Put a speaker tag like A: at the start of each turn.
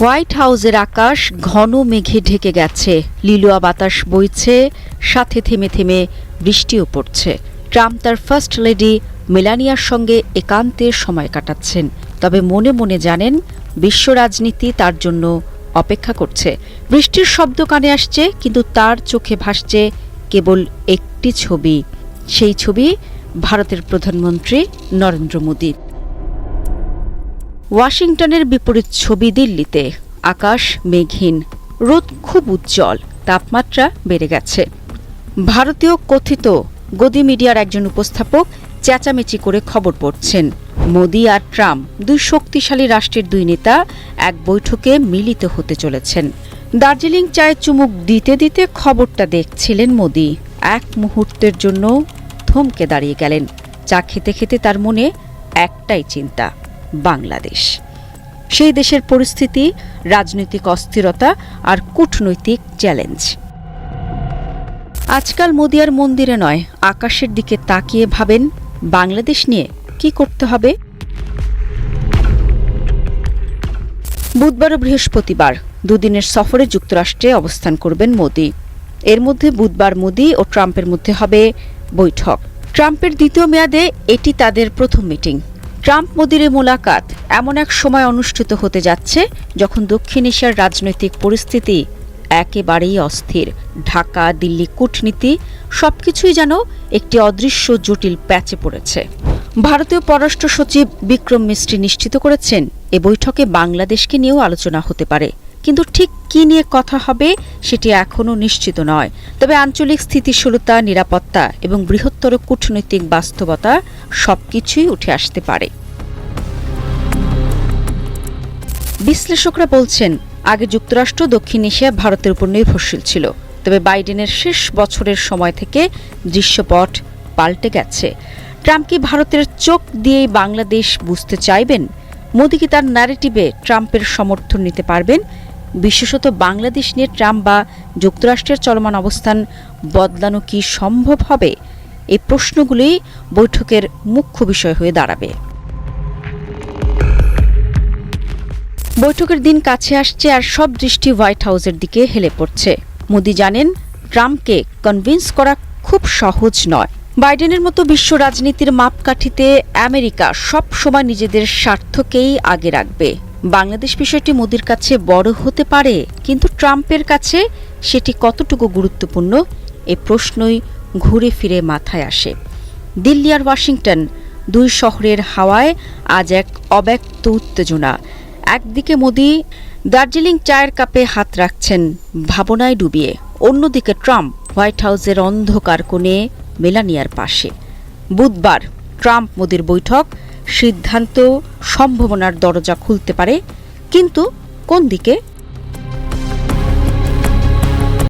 A: White হাউসের আকাশ ঘন মেঘে ঢেকে গেছে, লিলুয়া বাতাস বইছে, সাথে থেমে থেমে বৃষ্টিও পড়ছে। ট্রাম্প তার ফার্স্ট লেডি মেলানিয়ার সঙ্গে একান্তে সময় কাটাচ্ছেন, তবে মনে মনে জানেন বিশ্ব রাজনীতি তার জন্য অপেক্ষা করছে। বৃষ্টির শব্দ কানে আসছে, কিন্তু তার চোখে ভাসছে কেবল একটি ছবি, সেই ছবি ভারতের প্রধানমন্ত্রী নরেন্দ্র মোদী। ওয়াশিংটনের বিপরীত ছবি দিল্লিতে। আকাশ মেঘহীন, রোদ খুব উজ্জ্বল, তাপমাত্রা বেড়ে গেছে। ভারতীয় কথিত গদি মিডিয়ার একজন উপস্থাপক চেঁচামেচি করে খবর পড়ছেন। মোদি আর ট্রাম্প দুই শক্তিশালী রাষ্ট্রের দুই নেতা এক বৈঠকে মিলিত হতে চলেছেন। দার্জিলিং চায়ে চুমুক দিতে দিতে খবরটা দেখছিলেন মোদি। এক মুহূর্তের জন্য থমকে দাঁড়িয়ে গেলেন। চা খেতে খেতে তার মনে একটাই চিন্তা, বাংলাদেশ। সেই দেশের পরিস্থিতি, রাজনৈতিক অস্থিরতা আর কূটনৈতিক চ্যালেঞ্জ। আজকাল মোদি আর মন্দিরে নয়, আকাশের দিকে তাকিয়ে ভাবেন বাংলাদেশ নিয়ে কি করতে হবে। বুধবার ও বৃহস্পতিবার দুদিনের সফরে যুক্তরাষ্ট্রে অবস্থান করবেন মোদি। এর মধ্যে বুধবার মোদি ও ট্রাম্পের মধ্যে হবে বৈঠক। ট্রাম্পের দ্বিতীয় মেয়াদে এটি তাদের প্রথম মিটিং। ট্রাম্প মোদির মোলাকাত এমন এক সময় অনুষ্ঠিত হতে যাচ্ছে যখন দক্ষিণ এশিয়ার রাজনৈতিক পরিস্থিতি একেবারেই অস্থির। ঢাকা, দিল্লি কূটনীতি সবকিছুই যেন একটি অদৃশ্য জটিল প্যাচে পড়েছে। ভারতীয় পররাষ্ট্র সচিব বিক্রম মিস্ত্রি নিশ্চিত করেছেন এ বৈঠকে বাংলাদেশকে নিয়েও আলোচনা হতে পারে, কিন্তু ঠিক কী নিয়ে কথা হবে সেটি এখনও নিশ্চিত নয়। তবে আঞ্চলিক স্থিতিশীলতা, নিরাপত্তা এবং বৃহত্তর কূটনৈতিক বাস্তবতা সবকিছুই উঠে আসতে পারে। বিশ্লেষকরা বলছেন, আগে যুক্তরাষ্ট্র দক্ষিণ এশিয়া ভারতের উপর নির্ভরশীল ছিল, তবে বাইডেনের শেষ বছরের সময় থেকে দৃশ্যপট পাল্টে গেছে। ট্রাম্প কি ভারতের চোখ দিয়েই বাংলাদেশ বুঝতে চাইবেন? মোদি কি তার ন্যারেটিভে ট্রাম্পের সমর্থন নিতে পারবেন? বিশেষত বাংলাদেশ নিয়ে ট্রাম্প বা যুক্তরাষ্ট্রের চলমান অবস্থান বদলানো কি সম্ভব হবে? এই প্রশ্নগুলোই বৈঠকের মুখ্য বিষয় হয়ে দাঁড়াবে। বৈঠকের দিন কাছে আসছে আর সব দৃষ্টি হোয়াইট হাউসের দিকে হেলে পড়ছে। মোদি জানেন ট্রাম্পকে কনভিন্স করা খুব সহজ নয়। বাইডেনের মতো বিশ্ব রাজনীতির মাপকাঠিতে আমেরিকা সব সময় নিজেদের স্বার্থকেই আগে রাখবে। বাংলাদেশ বিষয়টি মোদির কাছে বড় হতে পারে, কিন্তু ট্রাম্পের কাছে সেটি কতটুকু গুরুত্বপূর্ণ এ প্রশ্নই ঘুরে ফিরে মাথায় আসে। দিল্লি আর ওয়াশিংটন দুই শহরের হাওয়ায় আজ এক অব্যক্ত উত্তেজনা। একদিকে মোদি দার্জিলিং চায়ের কাপে হাত রাখছেন ভাবনায় ডুবিয়ে, অন্যদিকে ট্রাম্প হোয়াইট হাউসের অন্ধকার কোণে মেলানিয়ার পাশে। বুধবার ট্রাম্প মোদির বৈঠক, সিদ্ধান্ত, সম্ভাবনার দরজা খুলতে পারে, কিন্তু কোন দিকে?